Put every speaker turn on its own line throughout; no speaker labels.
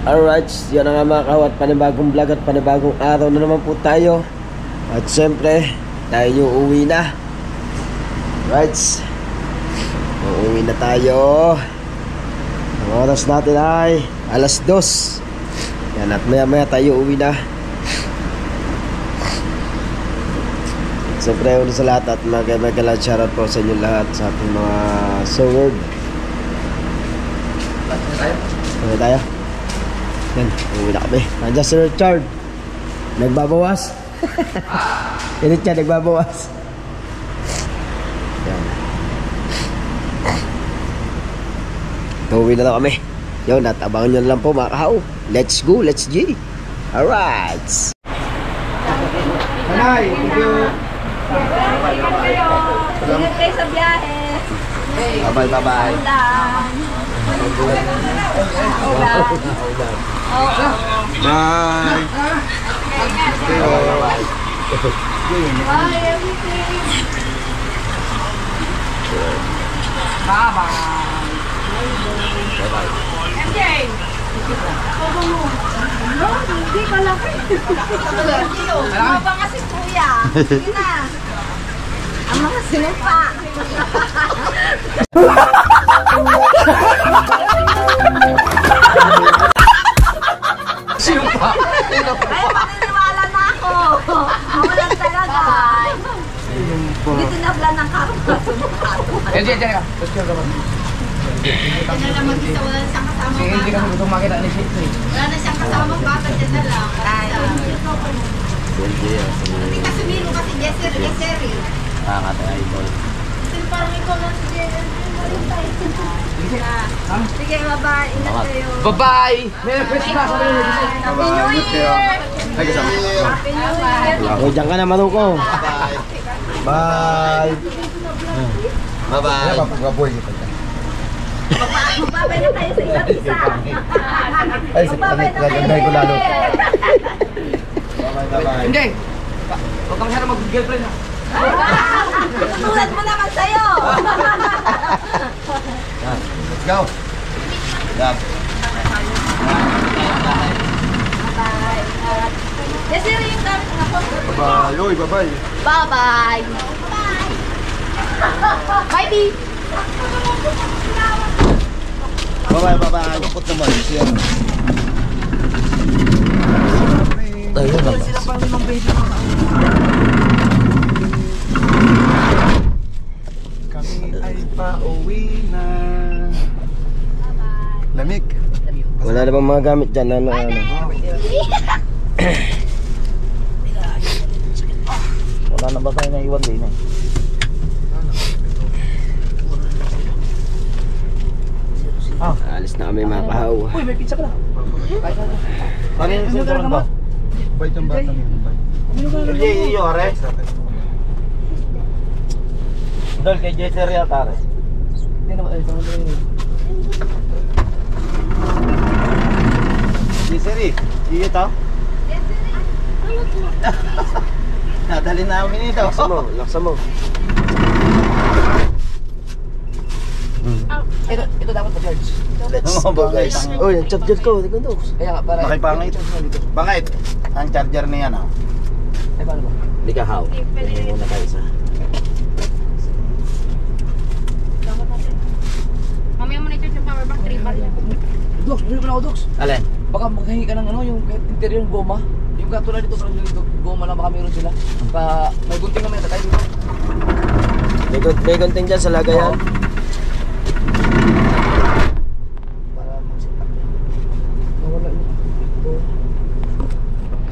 Alright, yan na nga mga kawat, panibagong vlog at panibagong araw na naman po tayo. At syempre, tayo uuwi na. Right, uuwi na tayo. Ang oras natin ay alas 2. Yan, at maya maya tayo uuwi na. At syempre, una sa lahat at mega shoutout po sa inyo lahat, sa ating mga seward. Okay tayo. Yan, uuwi na kami. Nandiyan si Richard, nagbabawas. Yan siya, nagbabawas. Yan. Uuwi na lang kami. Yun, at abangan nyo lang po mga kahaw. Let's go, let's G. Alright.
Nanay, thank you.
Ingat kayo sa biyahe.
Bye bye.
Bye.
Bye, everything. Bye-bye. MJ! Hindi ka lang. Mabang kasi kuya. Sige na. Ang mga sinumpa.
Sinumpa?
Ay, maniniwala na ako. Mawalan talaga. Dito na blan ng karma.
Diyan ka.
Ito na lang mag-isa, wala na siyang kasama.
Sige, hindi ka gusto makita ni Shit.
Wala na siyang kasama bata, dyan na lang. Hindi ka sumino kasi Jessery.
Ang ating idol.
Parang ikaw lang si Jessery. Sige, bye-bye. Ingat kayo.
Bye-bye! Merry Christmas!
Happy New Year! Happy New Year!
O, dyan ka na, Manuko. Bye.
Bye-bye! Papaboy kita dyan.
Magbabay na tayo sa isa't isa.
Ay, gaganda ko lalo. Bye-bye. Hindi! Huwag ka masyadong mag-girlfriend ha.
Tulad mo naman sa'yo.
Let's go! Love.
Bye. Jessery yung gamit na po.
Bye-bye! Oy, bye-bye!
Bye-bye. Bye, B.
Bye-bye! Kapot naman. Siya.
Ayun na.
Sila pang limang baby. Kami ay pauwi na. Lamig.
Wala na bang mga gamit dyan? Ano?
Wala na ba tayo naiwan din eh?
Alis na kami mga kahaw.
Uy, may pizza ka na. Ano yung sinturon ba? Bait ang bata niyo. Hindi, iyo are. Dol, kay Jessery yata are. Hindi naman, ay, tama tayo. Jessery, iyo to? Nadali namin ito.
Laksa mo.
Ito dapat pa-charge.
Let's go guys. Oh, yung charger ko. Tignan to.
Kaya nga, para... Nakipangit. Bangit. Ang charger niya na. Ay, paano ba?
Hindi ka haw. Tingnan muna tayo sa.
Mamaya mo na ito yung power bank 3 bar yan.
Doks, bili mo na ako, Doks.
Alin?
Baka maghahingi ka ng ano, yung interior ng goma. Yung katulad dito, parang yung goma lang baka meron sila. May gunting naman yata tayo dito.
May gunting dyan sa lagayan.
Para magsipak. Nawala yun. Ito.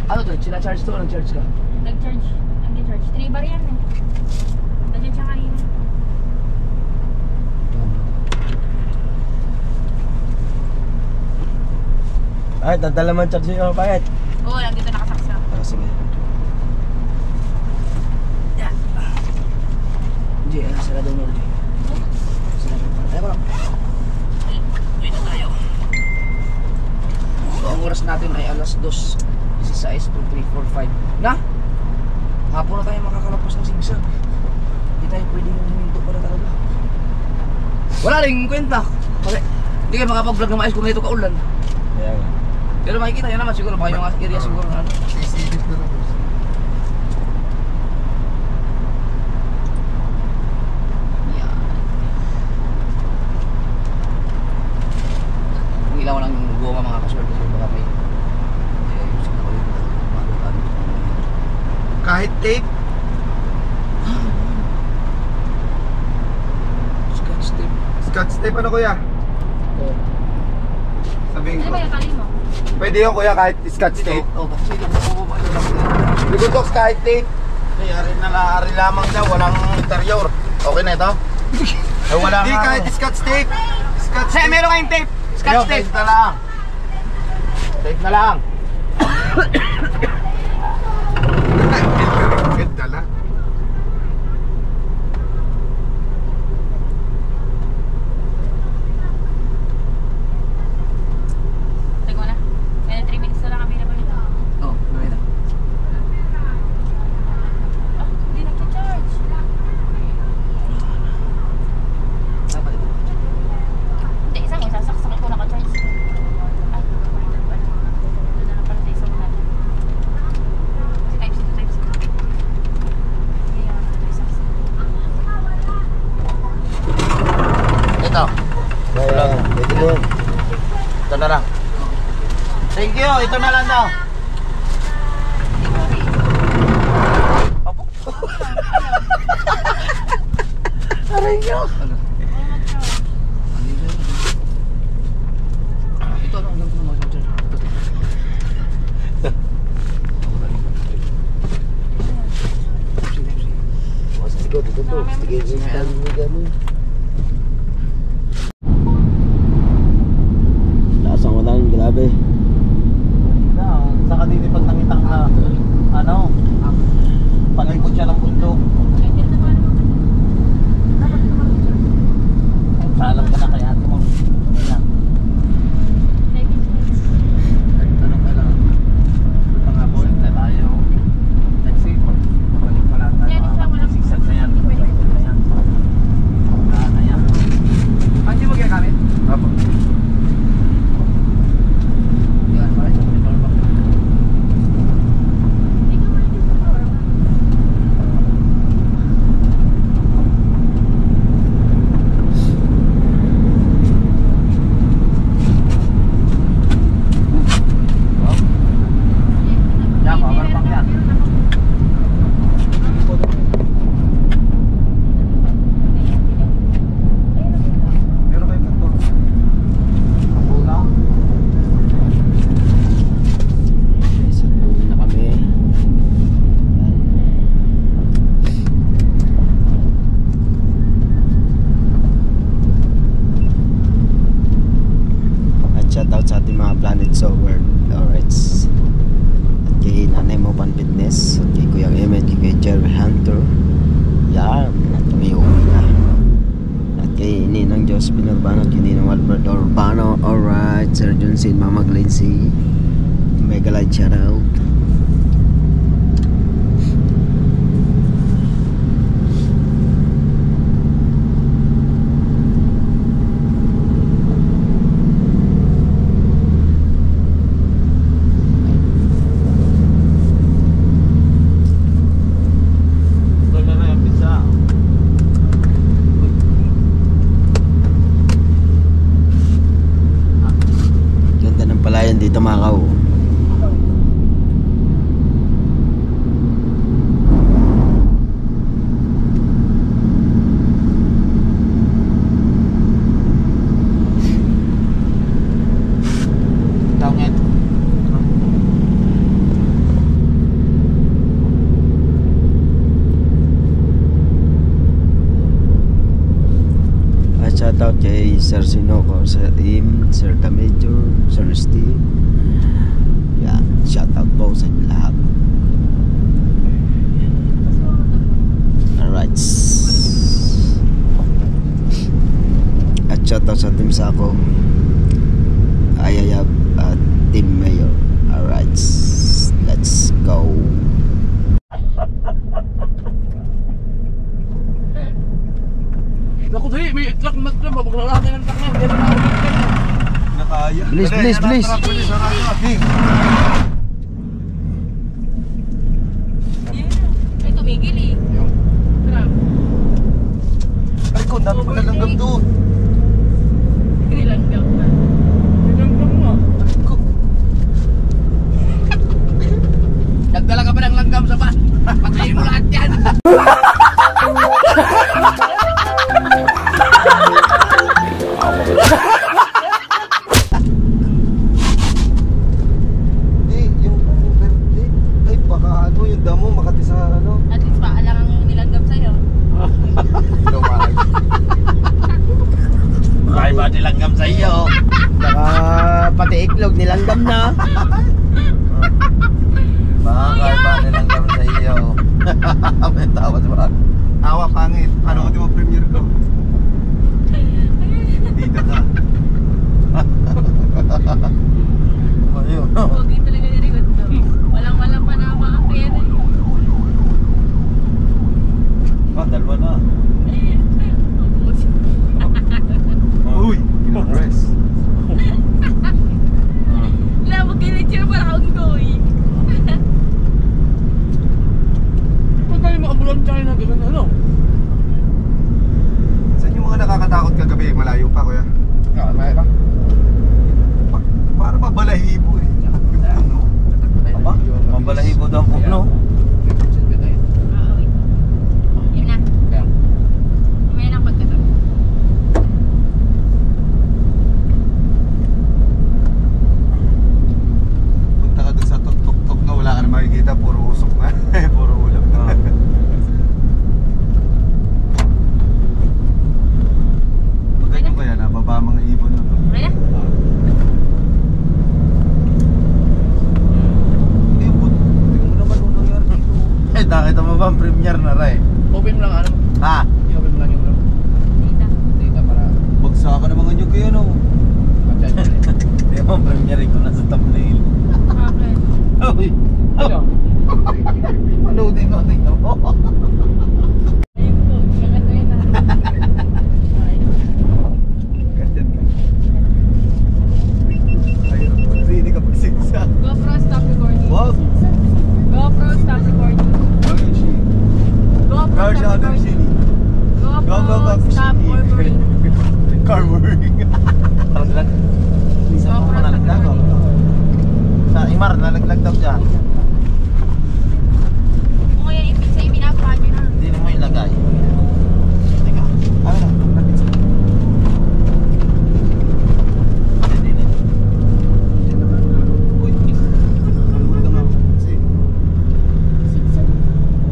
Ano to? Sina-charge to o nag-charge ka?
Nag-charge. 3 bar yan eh. Nandiyan siya kanina.
Ay, dadala man charger ko. Bakit?
Oo, nandito nakasaksa.
Ah, sige.
Hindi, sarado mo. Sarado mo. Ay, ba? Uy na tayo. So, ang oras natin ay alas 2. 16, 2, 3, 4, 5. Na? Hapon na tayo makakalapos ng sigsag. Hindi tayo pwedeng huminto para talaga. Wala rin kwenta. Kasi hindi kayo makapag-vlog na maayos kung ganito kaulan.
Kaya nga.
Pero makikita nyo naman siguro, baka yung area siguro na ano.
Sisilip na lang.
Yan. Ang ilaw lang yung goma mga kaswerte kasi baka may ayusin na ulit.
Kahit tape.
Scotch tape.
Scotch tape ano kuya? Sabihin
Ano
ko.
ba yung kali mo?
Pwede yun kuya kahit scotch tape.
Oh, kasi ito po
Lugotox kahit tape. Ay, ari lamang daw, walang interior. Okay na ito? Ay, wala nga. Hindi, kahit scotch tape. Scotch tape.
meron kayong tape. Scotch tape.
Tape na lang. Tape na lang. Ganda lang.
Tago na. May 3 minutes na lang kami na ba ito?
Oh, gawin na.
Ah, hindi nag-charge.
Dapat ito.
Hindi, isang sasaksak ko naka-charge. Ay, doon pala. Doon na lang pala sa isang natin. Si Type-C to Type-C. Kaya, isaksak.
Ito.
Kaya, pwede mo.
Ito na lang. Thank you. Ito na lang daw. Aray nyo.
Ano? Ito ano ang gagawin mo mga charger?
Sige, dito to. Sige, install mo gano'n. Lasang ko lang, grabe.
Saka din pag nangitang na ano, palibot siya ng bundok. Paalam ka na kay ate mo. Ayan. Tanong ka lang. Mga boy, na tayo. Taxi po. Balik pala tayo. Sigsag na yan. Ayan. Wala na yan.
Hindi mo ginagamit?
Apo.
Yan, para sa monitor pa. Yan, power bank yan.
Meron kayo kanto? Kulang.
Okay, so tuloy na kami. At shoutout sa ating mga Planet Sower. Alright. At kay Nanay Mo Pan Fitness. At kay Kuya Emmett, kay Kuya Jerry Hunter. Yan. At kami uwi na. At kay Ninang Josephine Urbano, at kay Ninang Walbert Urbano. Alright. Sir Junsin, Mama Glency. Mega light shoutout.
Doon na yung pizza.
Ganda ng palayan dito mga kaw.
Tawag niya.
At shoutout kay Sir Sinoco, Sir Im, Sir Tamedjor, Sir Steve. Yan, shoutout po sa inyo lahat. Alright. At shoutout sa Team Sako, Ayayab at Team Mayor. Alright. Let's go.
Naku, dali, may truck na truck. Maglalaki ng truck na. Hindi na
Nakaya.
Bilis, bilis, bilis.
Ay, tumigil eh. Grabe.
Ay ko, dami ko nalanggam doon.
Nilanggam na.
Ay ko.
Nagdala ka pa ng langgam sa bus. Patayin mo lahat yan.
Hindi, yung verde. Ay, baka ano, yung damo makati sa ano.
At least paalangan yung nilanggam sa'yo.
Lumag.
Ay ba nilanggam sa iyo?
Baka pati iklog nilanggam na.
Bakay ba nilanggam sa iyo? May tawa sa mga.
Awa, pangit. Ano ko di mo premiere ko? Dito ka.
Ayun.
Pogi talaga ni Rigot to. Walang pa na makakaya na yun.
Dalawa na.
Uy, kinang-rest.
Wala mo kinitsure para akong going.
Huwag kayo maambulansya na gano'n ano.
Saan yung mga nakakatakot kagabi? Malayo pa, kuya.
May ba?
Para mabalahibo eh. Yung puno.
Aba, mabalahibo daw ang puno.
Oo, wait. Yun na. Mamaya na pagkatapos.
Punta ka dun sa tok-tok na wala ka na makikita. Puro usok na. Puro ulap na. Pag ganyan kaya, nababa mga ibon na.
Okay na?
Hindi mo naman nung nangyari dito.
Eh, nakita mo ba ang premiere na rin?
Open mo lang ano.
Ha?
I-open mo lang yung
Dita.
data para
Bagsakan ng mga nyug kayo, no?
matchan mo ulit.
Hindi mo premiere ko na sa thumbnail.
Okay.
Uy!
Ano?
Loading mo, tingnan mo.
Ayun po. Maganda yun na.
Ganyan ka. Ayun, hindi ka pagsigsa.
GoPro stop recording.
Wow!
GoPro stop recording. GoPro
Car
stop
shot
recording.
sini.
GoPro stop recording.
Car working.
Nalaglag. Isa mo
GoPro
pa
stop
nalaglag.
recording.
Sa Imar, nalaglag daw dyan.
Kung ngayon i-pizza yung binababa nyo na.
Hindi mo ilagay. Teka.
Ano na? Napit sa.
Hindi na.
Yan naman. Uy. Kalungkot na nga. Kasi.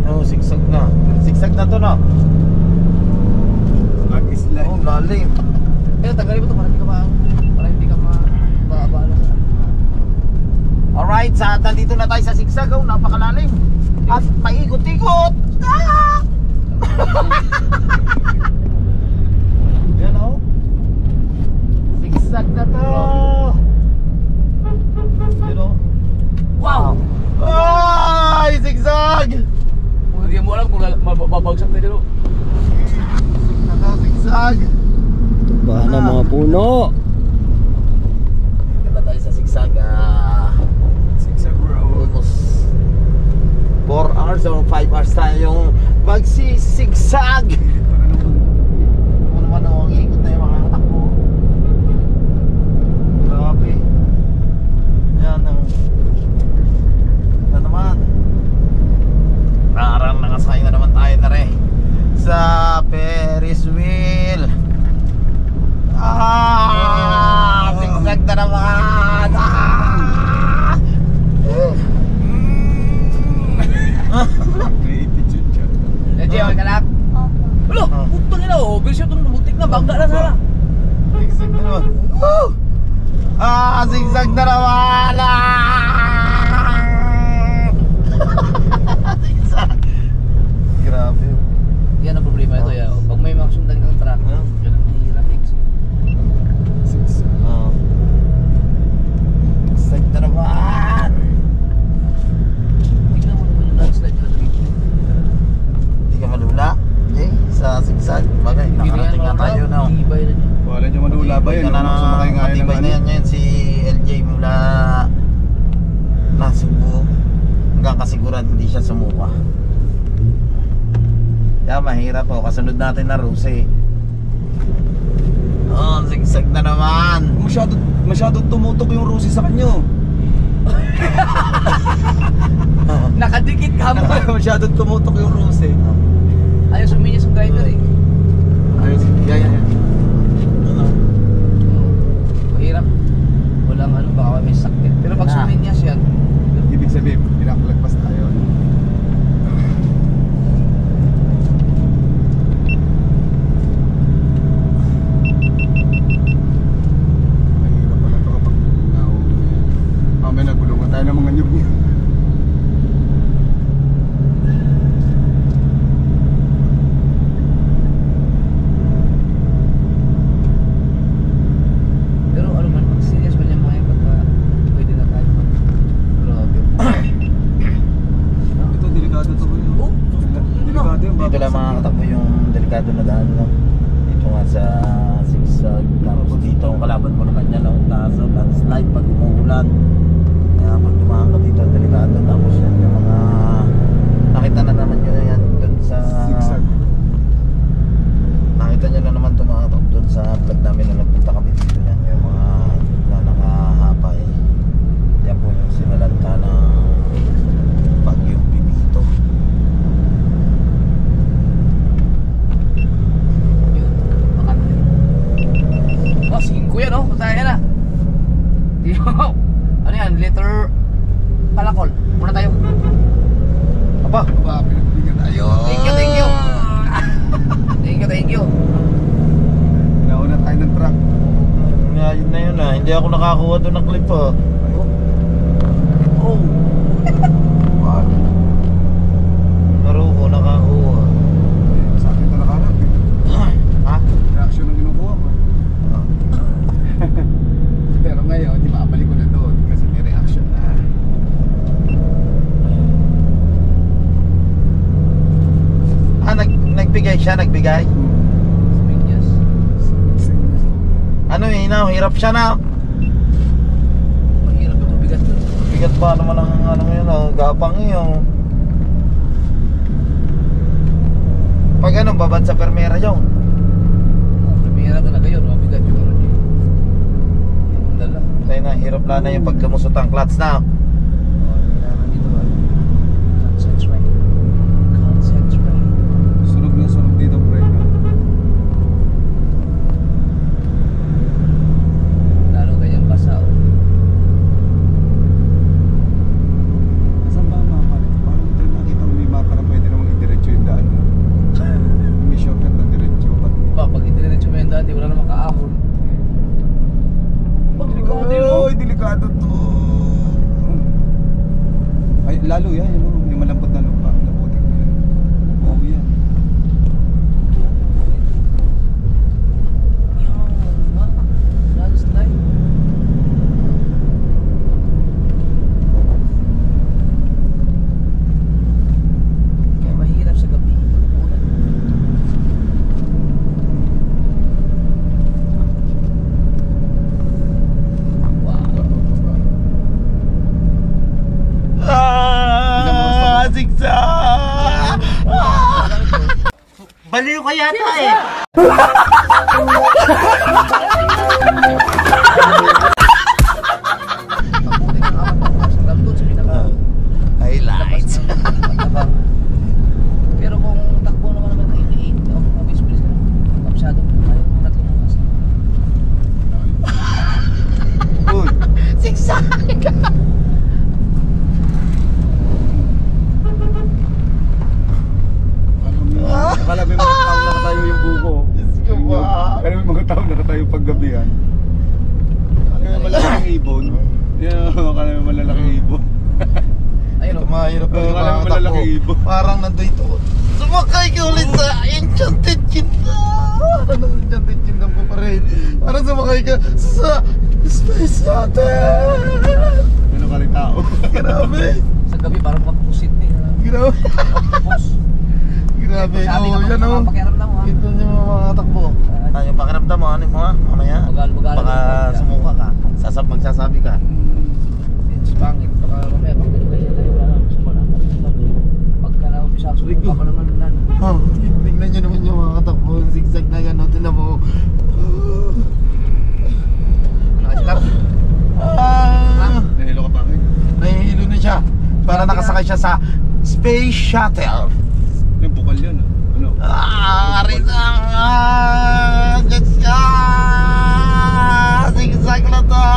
Oh, sigsag na. Sigsag na to, no?
Mag-slide.
Oh, lalim.
Eh, tanggalin mo ito para hindi ka maabala.
Alright, sa nandito na tayo sa sigsag. Oh, napakalalim. At paikot-ikot. Ah! Yan, oh. Sigsag na to. Yan, oh.
Wow!
Ay, sigsag!
Hindi mo alam kung mababagsak na dito.
Nakasigsag.
Bahan ng mga puno.
Dito na tayo sa sigsag.
Zigzag road.
Almost 4 hours or 5 hours tayong magsisigsag.
Pilit pa ka naman.
Ano naman ang ikot na yung mga katakbo. Grabe. Yan ang na naman. Parang nakasakay na naman tayo na rin sa Ferris wheel. Sigsag na naman.
May ipitsyon siya.
Eh, Jay, okay ka lang? Wala! Putang ina oh! Bilis yung mabutik na bangga na sana.
Sigsag na naman. Woo! Sigsag na naman. Sigsag. Grabe.
Yan ang problema ito. Ya. Pag may mga sundan kang truck, yan ang mahirap exit.
Zigzag.
Sigsag na naman.
Tignan mo naman yung landslide na dito.
Hindi ka malula. Okay, sa sigsag. Bagay, nakarating nga tayo na.
Ibay na niya.
Wala niyo manula ba yun?
Matibay ka na
Sumakay nga yun ng
matibay na
ano.
yan ngayon si mahirap po. Kasunod natin na Rose. Oh, sigsag na naman.
Masyado tumutok yung Rusi sa kanyo.
Nakadikit ka mo.
Masyado tumutok yung Rusi.
Ayaw suminyas yung driver eh.
Ayos, yan.
Ano?
Mahirap. Walang ano, baka may sakit. Pero pag
Ah.
suminyas yan,
Ibig sabihin, pinakalagpas tayo. Mahirap pala ito kapag may nagulungan tayo ng mga nyug.
pero ano man, pag serious man yung mga yan, pagka pwede na tayo. Grabe.
Ito, delikado to ba yun?
Oh,
Delikado yun.
Dito lang mga katakbo yung delikado na daan, no? Dito nga sa sigsag. Tapos dito ang kalaban mo naman yan, no? Taas, landslide pag umuulan. Kaya pag dumaan ka dito, delikado. Tapos yan yung mga... Nakita na naman yun yan dun sa...
Zigzag.
Nakita nyo na naman ito mga katakbo dun sa vlog namin na nagpunta kami dito yan. Yung mga na nakahapay. Yan po yung sinalanta ng Bagyong Pipito.
yun. Makante. Oh, 5 yan oh. Kutaya na. Ano yan? Liter palakol. Muna tayo.
Aba!
Aba, pinagbigyan tayo.
Thank you. Thank you.
Nauna tayo ng truck.
Ngayon na yun ah. Hindi ako nakakuha doon ng clip ah.
Oh.
Laro ko nakakuha.
Sa akin ito nakarap eh.
Ha?
Reaction ang kinukuha ko. Pero ngayon, di makabalik ko na doon kasi may reaction na.
Nagbigay siya, nagbigay.
Suminyas.
Ano eh, hirap siya na.
Mahirap ito. Bigat yun.
Bigat pa naman ang ano yun, gapang yun. Pag ano, babad sa permera yun.
Primera talaga yun. Mabigat yung ano niya. Yung dala.
Tayo na, hirap lang na yung pagkamusot ang clutch na.
Kailangan dito ba? Concentrate.
Sunog na sunog dito, pre.
Lalo ganyan basa oh.
Saan ba ang mapa nito? Parang ito nakita mo may mapa na pwede namang idiretso yung daan. May shortcut na diretso.
Ba, pag indiretso mo yung daan, di wala na makaahon. Oh, delikado yun oh.
Ay, delikado to. Ay, lalo yan. Yung malambot na lupa. Nabutik na yan. Oo, yan.
Landslide. Kaya mahirap sa gabi. Ulan.
Zigzag! Baliw ka yata eh!
Pabuti ng apat na oras. Grab doon sa pinaka.
Highlights.
Pero kung takbo naman naman na 88, mabilis-bilis ka lang. Kapsado. Ayaw kung 3 oras.
Uy!
Zigzag!
Akala may mga tao nakatayo yung buko.
Diyos ko ba?
Akala may mga tao nakatayo paggabihan. Akala may malalaking ibon. Yeah, akala may malalaking ibon.
Ayun
Ito
o.
mahirap
Oo,
yung
wala
mga
naman
takbo.
lalaki ibo.
Parang nandito. Sumakay ka ulit sa Enchanted Kingdom. Parang Enchanted Kingdom ko pa rin. Parang sumakay ka sa Space Hotel.
Ano ka rin tao?
Grabe.
Sa gabi parang magpusit eh.
Grabe.
Magpupos.
Grabe.
Sabi
Oh,
naman
yan
sa
oh.
mga pakiramdam mo ha.
Ito niyo mga takbo. Yung pakiramdam mo, ano mo ha? Mamaya.
Bagal-bagal.
Baka sumuka ka. Magsasabi ka.
It's pangit. Baka mamaya pag ganun kayo tayo wala na. Sumala. Pagka na-umpisa, sumuka pa naman lang.
Oh, tignan para nakasakay siya sa Space Shuttle.
Yung bukal yun. Ano?
Rita! Diyos ka! Zigzag na to!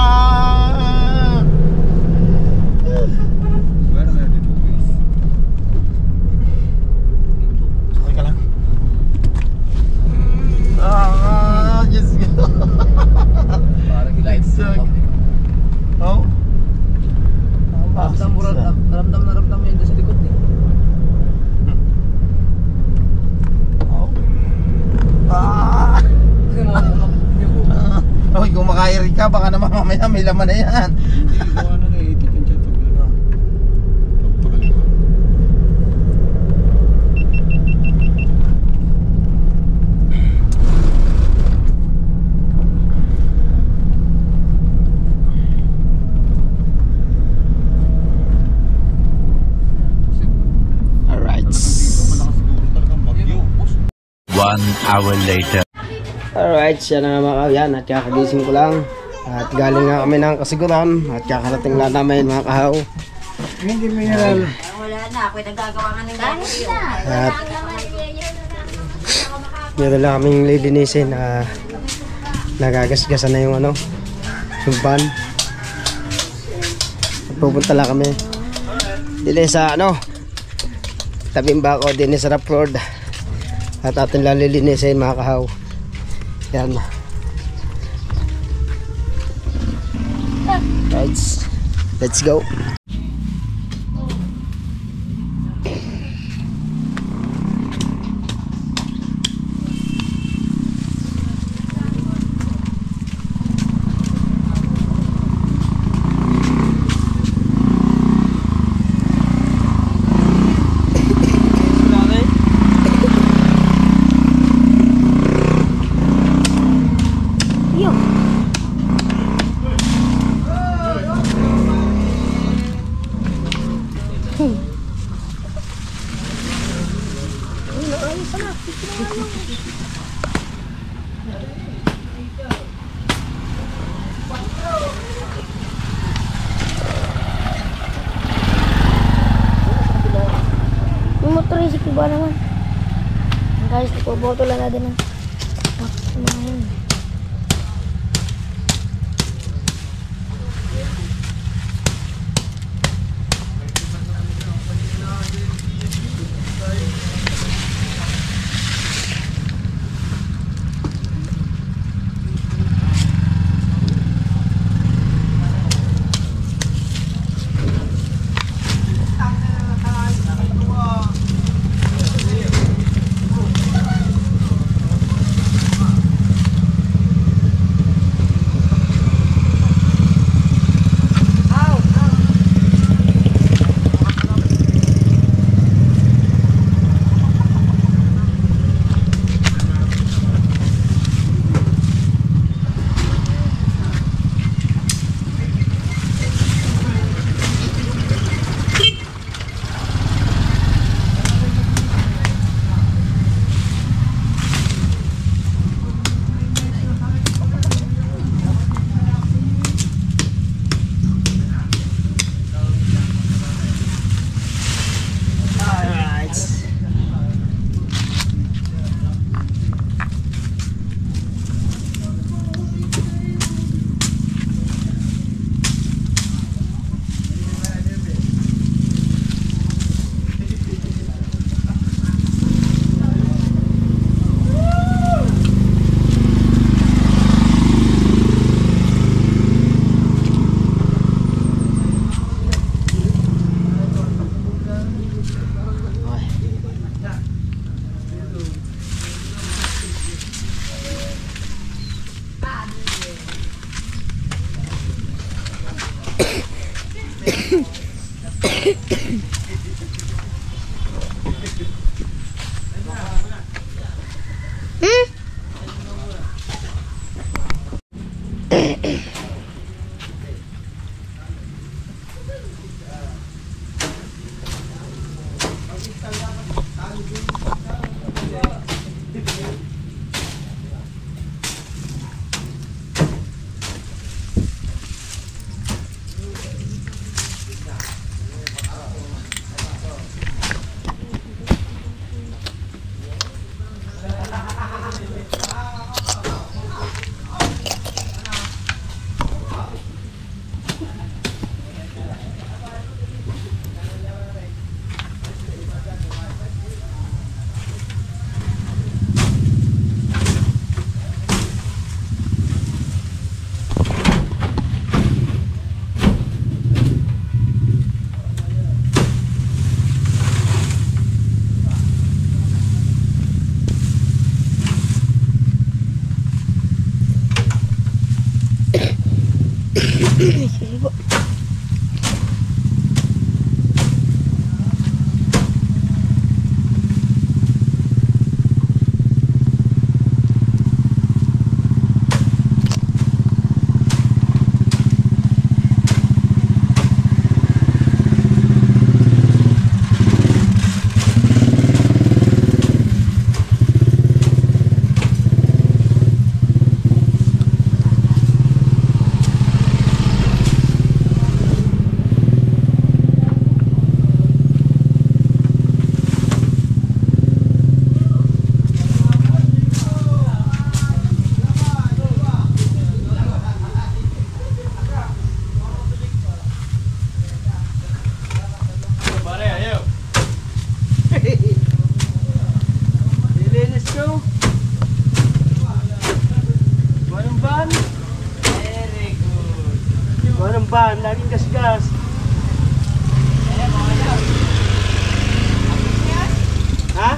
Meron na dito guys.
Sakay ka lang. Diyos ka!
Parang light.
Oh?
Ramdam mo yun doon sa likod eh.
Oh?
Kasi mga
Oh, kung makairi ka, baka naman mamaya may laman na yan.
Hindi, gawa na ikot yung chat. Pagpakaliwa.
Alright.
Malakas siguro talagang bagyo.
1 hour later.
Alright, siya na nga mga kahaw. At kakagising ko lang. At galing nga kami ng kasiguran. At kakarating lang namin mga kahaw.
Wala na, ako'y nagagawa nga ng gano'n.
At meron lang kaming lilinisin. Nagagasgasan na yung ano, yung van. At pupunta lang kami. Dili sa ano, tabing bako din sa rough road. At atin lang lilinisin mga kahaw. Yan. Right. Let's go.
Yung motor isip ko ba naman? Guys, boto lang natin ng mga yun. Sige po.
Nilinis ko. Walang ban. Very good. Walang ban, laging gas-gas. Ha?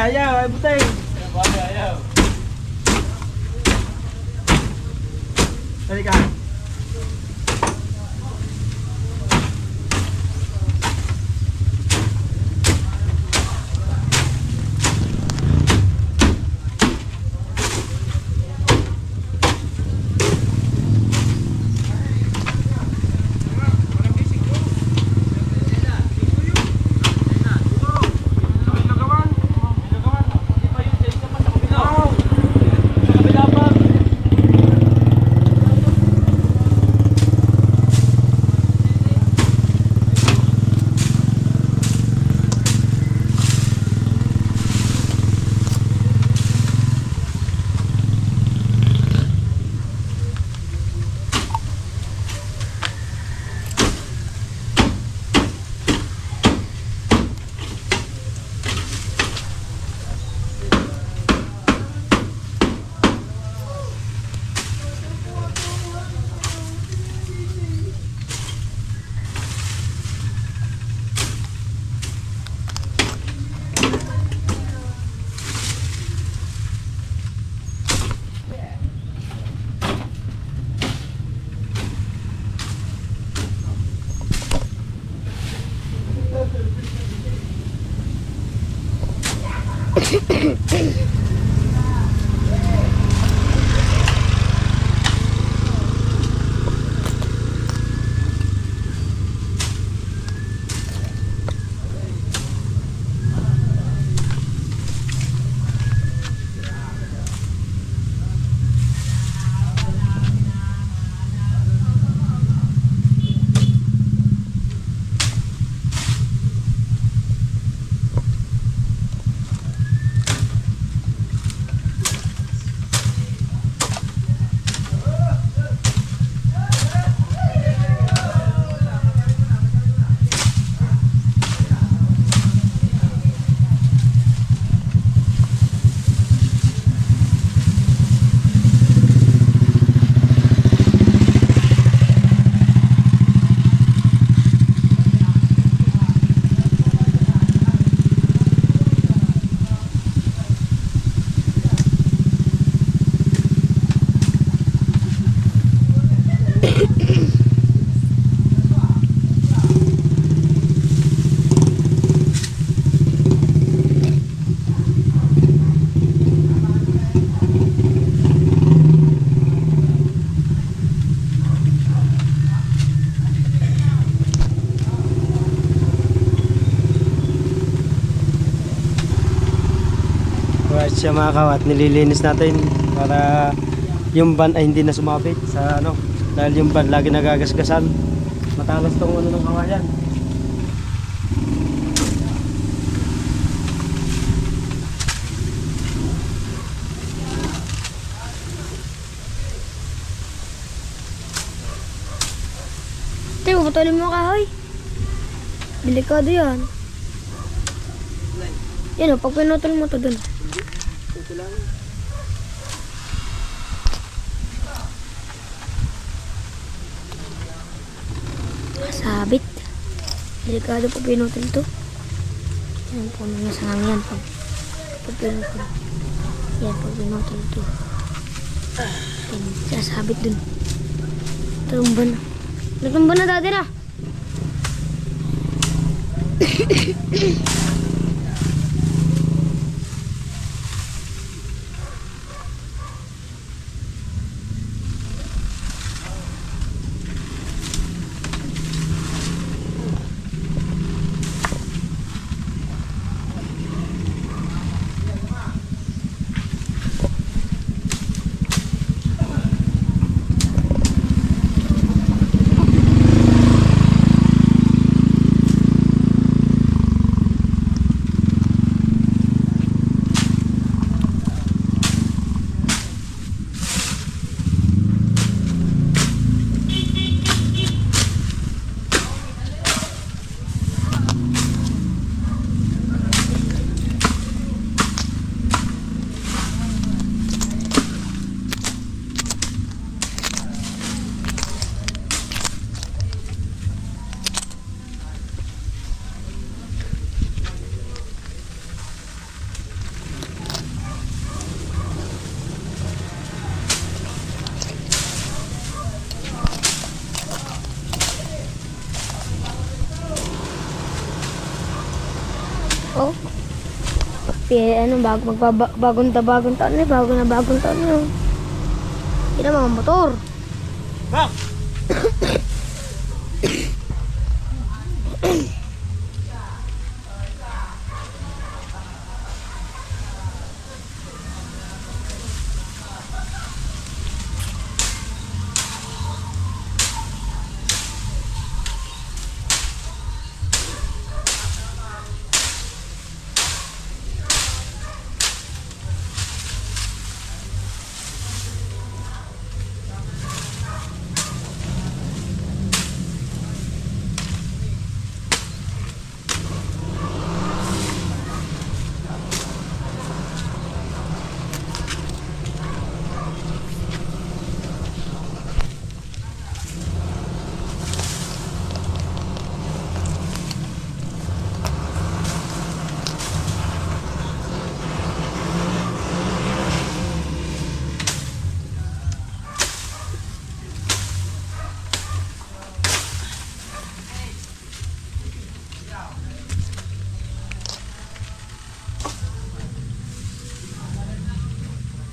Ayaw, ay buteng. Ayaw. Halika. Alright siya mga kawat, nililinis natin para yung van ay hindi na sumabit sa ano, dahil yung van lagi nagagasgasan, matalas tong ano ng kawayan.
Tayo, putulin mo kahoy. Delikado yan. Yan o, pag pinutol mo to dun.
Ito lang.
Sabit. Delikado pag pinutol to. Yan po nung nasangang yan. Pag Pag pinutol. Yan, pag pinutol ito. Yan, sasabit dun. Tumba na. Natumba na dati na. Oh. Ano, bagong taon na, bagong taon na. Hindi na mga motor.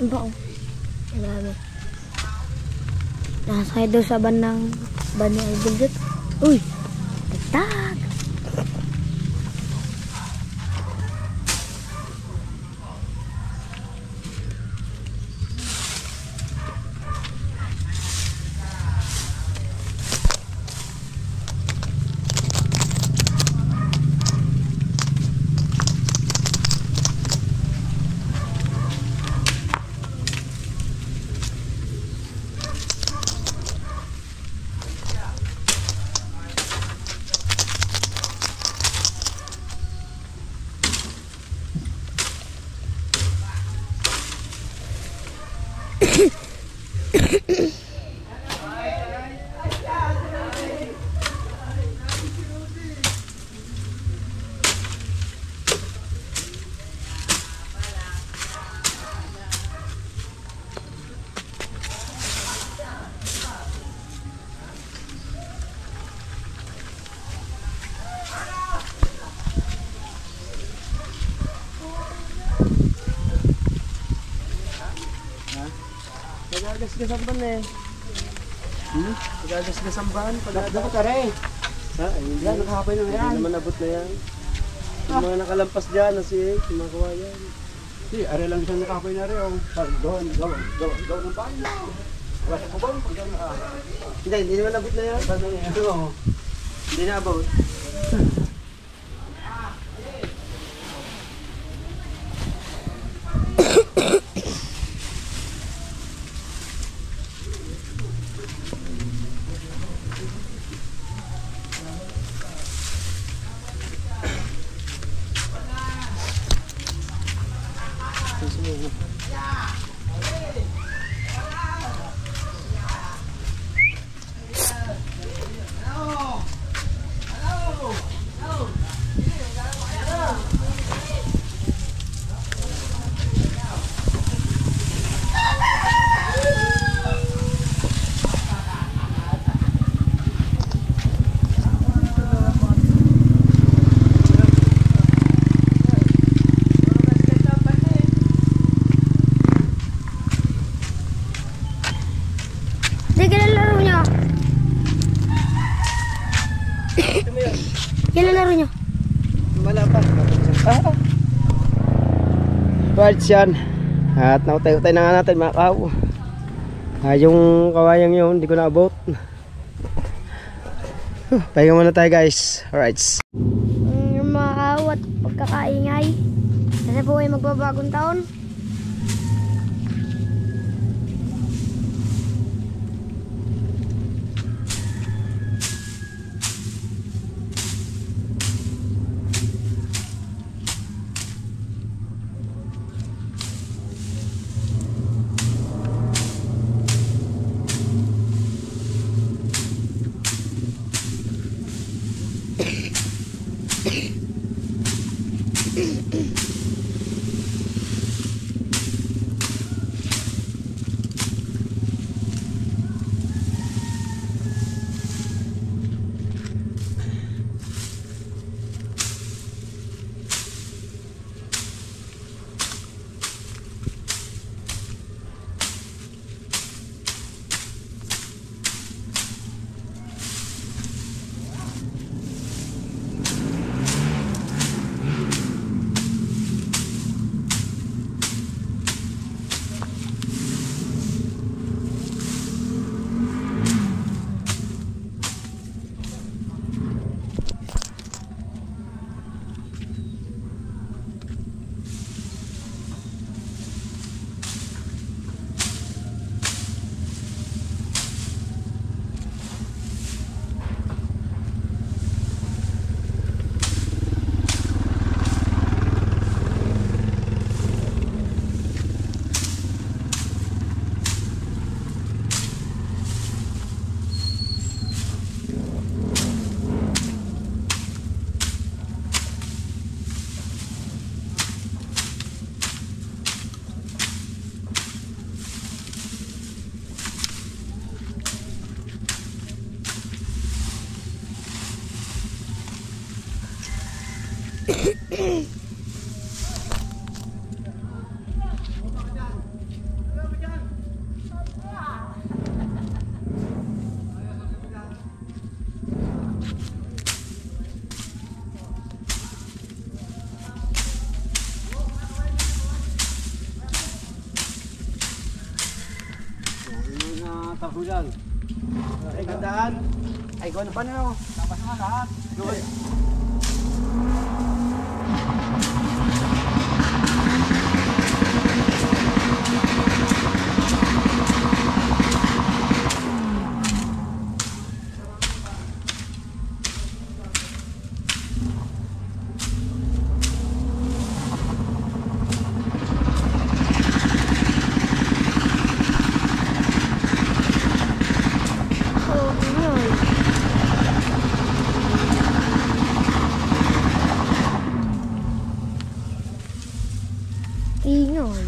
Ang baong. Grabe. Nasa daw sa bandang Bani Albulgot. Uy! Tagtag!
Pagagas-gasamban na eh. Pagagas-gasamban. Dapat ka rin. Ha? Ayun yan, nakahapay na yan. Hindi naman abot na yan. Yung mga nakalampas dyan na si kumakawa yan.
Hindi, are lang isang nakapay na rin. Doon ng bahay. Wala ko ba?
Hindi naman abot na yan. Hindi na abot.
Yan ang laro nyo.
Wala pa. Right, yan. At nautay-utay na nga natin mga kahaw. Yung kawayang yun, hindi ko naabot. Pahinga muna tayo guys. Alright.
Yung mga kahaw at pagkakaingay. Kasi po ay magbabagong taon.
Tahulan.
Ay, gandaan. Ay, gano'n pa na.
Tapos na lahat.
Good.
Ingay.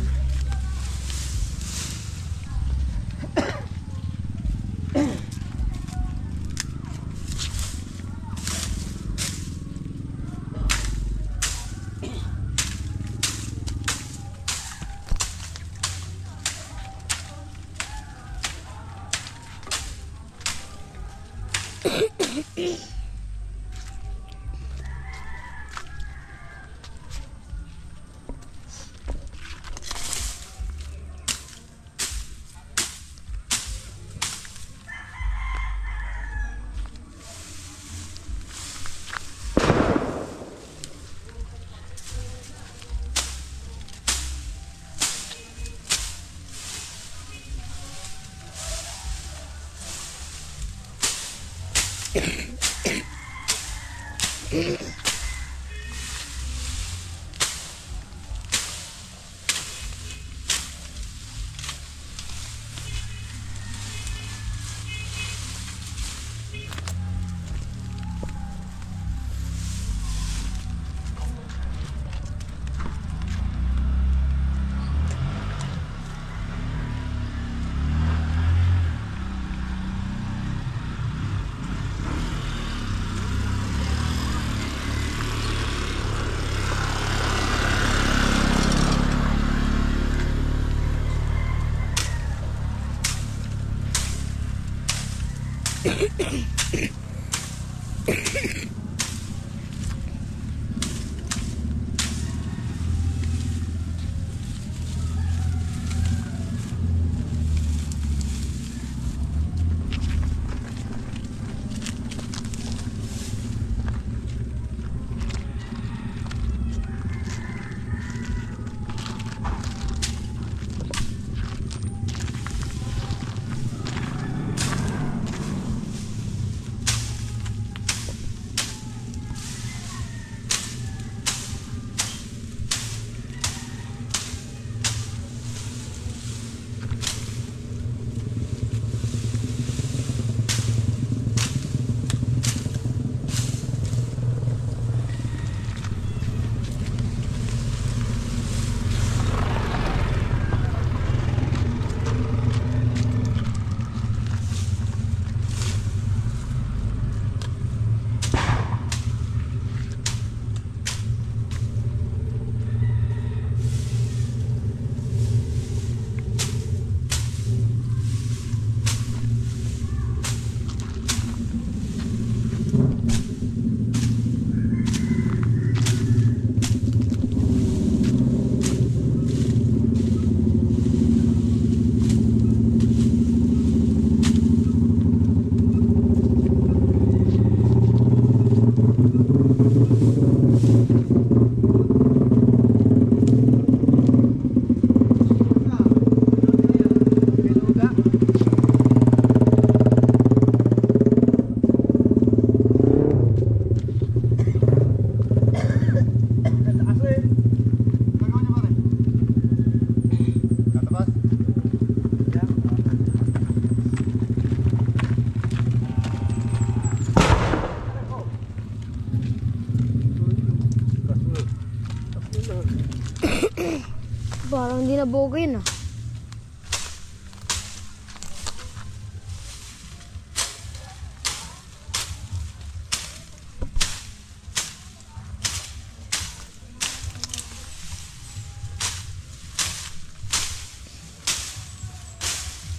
sa buko yun ah.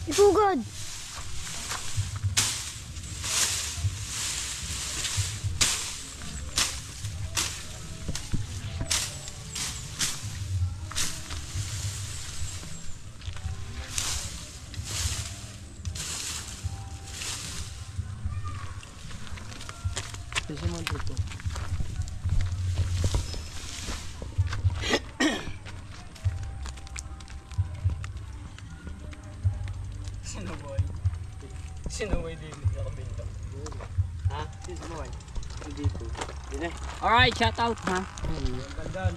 Ipugod!
Kasi man dito.
Sinuway din ako binta.
Ha? Sino mo? Dito. Dine. Alright, shout out ha.
Gandaan.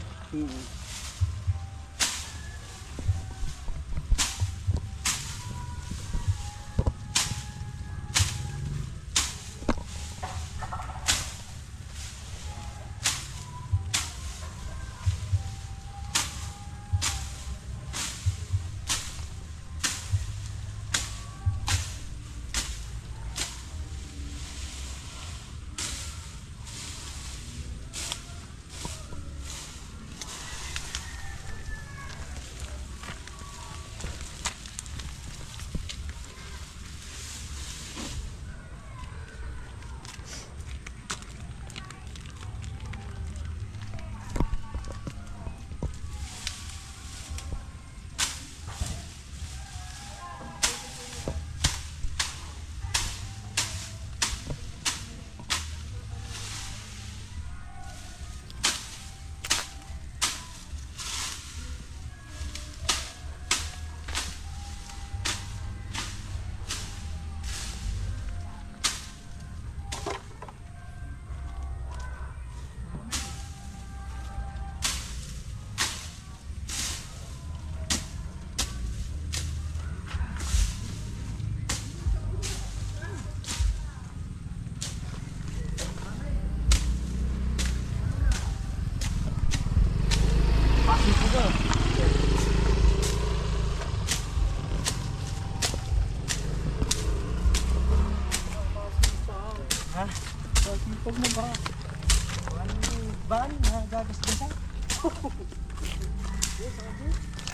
Pag mo ba? Ban na gagasgasan?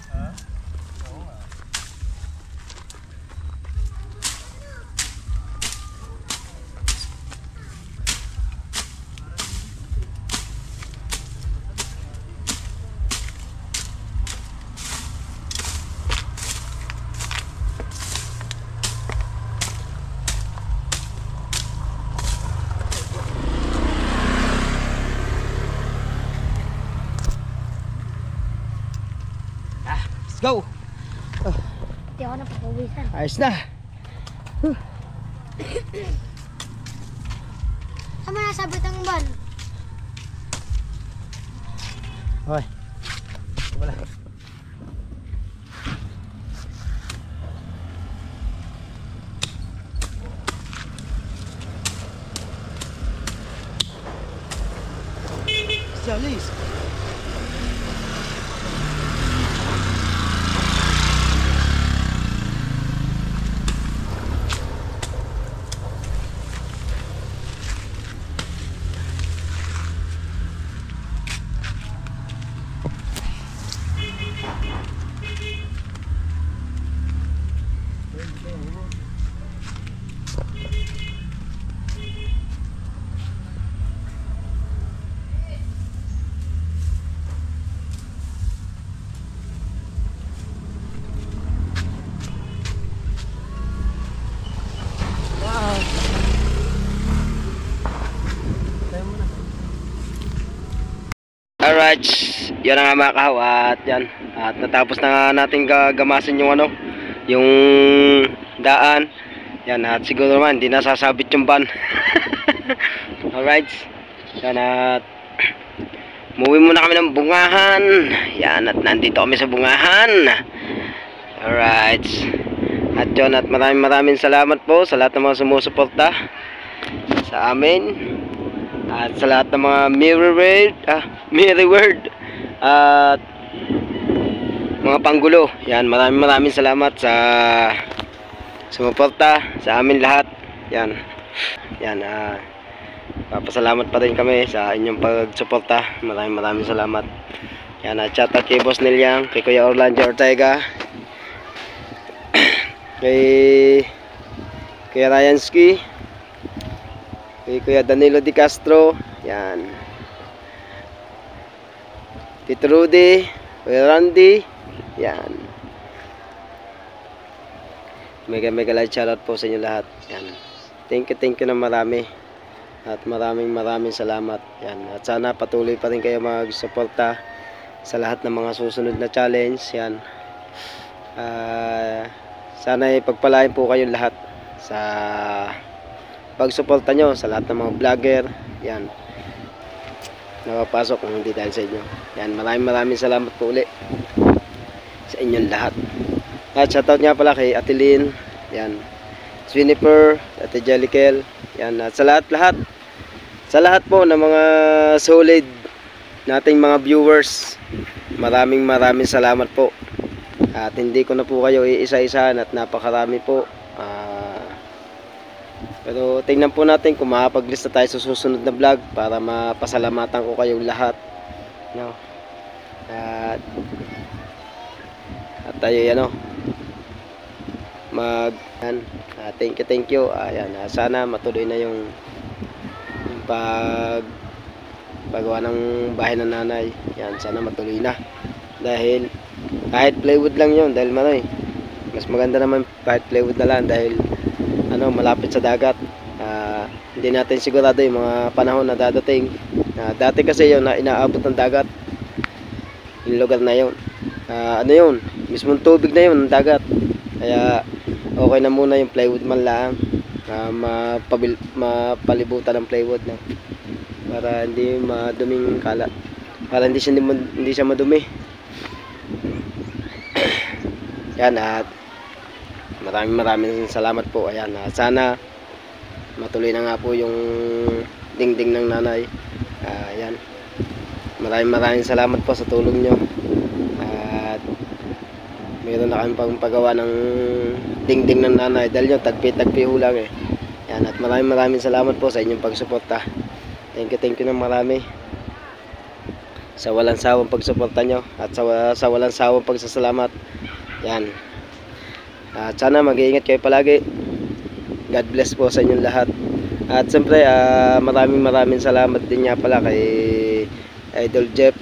Ha? Oo nga.
Go!
Hindi ako napapawisan.
Ayos na!
Saan mo nasabit ang ban?
Okay. Wala. Jalis!
Alright, yan na nga mga kahawat, yan. At natapos na nga natin gagamasin yung ano, yung daan. Yan, at siguro naman hindi nasasabit yung van. Alright, yan at umuwi muna kami ng bungahan. Yan, at nandito kami sa bungahan. Alright, at yun, at maraming salamat po sa lahat ng mga sumusuporta sa amin. At sa lahat ng mga mirror word at mga panggulo. Yan, maraming salamat sa sumuporta sa amin lahat. Yan. Yan, papasalamat pa rin kami sa inyong pagsuporta. Maraming salamat. Yan, chat out kay Boss Nilyang, kay Kuya Orlando Ortega, kay Kuya Ryansky, kay Kuya Danilo Di Castro, yan, Tito Rudy, Kuya Randy, yan. Mega live shoutout po sa inyo lahat. Yan. Thank you na marami. At maraming salamat. Yan. At sana patuloy pa rin kayo magsuporta sa lahat ng mga susunod na challenge. Yan. Sana ipagpalain po kayong lahat sa pagsuporta nyo sa lahat ng mga vlogger. Yan. Napapasok kung hindi dahil sa inyo. Yan. Maraming salamat po ulit sa inyong lahat. At shoutout nga pala kay Ate Lynn. Yan. Swinifer, Ate Jellikel. Yan. At sa lahat. Sa lahat po ng mga solid nating mga viewers. Maraming salamat po. At hindi ko na po kayo iisa-isahan at napakarami po. Pero tingnan po natin kung makapaglista tayo sa susunod na vlog para mapasalamatan ko kayong lahat. No? At tayo thank you. Ayan, sana matuloy na yung paggawa ng bahay ng nanay. Yan, sana matuloy na. Dahil kahit plywood lang yun, dahil mas maganda naman kahit plywood na lang dahil malapit sa dagat. Hindi natin sigurado yung mga panahon na dadating. Dati kasi yun na inaabot ng dagat yung lugar na yun. Mismong tubig na yun ng dagat. Kaya okay na muna yung plywood man lang, mapalibutan ng plywood na para hindi maduming kalat, para hindi siya madumi. Yan, at maraming salamat po. Ayan, sana matuloy na nga po yung dingding ng nanay. Ayan, maraming salamat po sa tulong nyo. At meron na kami pang pagawa ng dingding ng nanay dahil yung tagpi ho lang Yan, at maraming salamat po sa inyong pagsuporta. Thank you ng marami sa walang sawang pagsuporta nyo at sa walang sawang pagsasalamat. Yan, at sana mag-iingat kayo palagi. God bless po sa inyong lahat. At siyempre maraming salamat din nga pala kay Idol Jeff,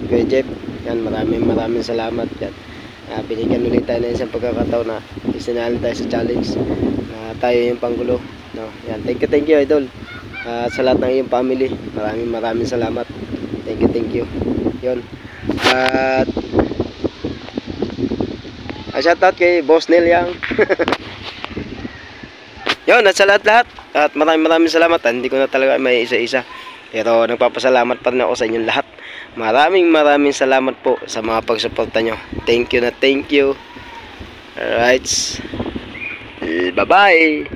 kay Jeff. Yan, maraming salamat. Yan, binigyan ulit tayo ng isang pagkakataon na isinalin tayo sa challenge na tayo yung panggulo, no? Yan, thank you Idol. Sa lahat ng iyong family, maraming salamat. Thank you. Yun. At shoutout kay Boss Nilyang. Yun, at sa lahat. At maraming salamat. Hindi ko na talaga may isa-isa. Pero nagpapasalamat pa rin ako sa inyong lahat. Maraming salamat po sa mga pagsuporta nyo. Thank you. Alright. Bye-bye.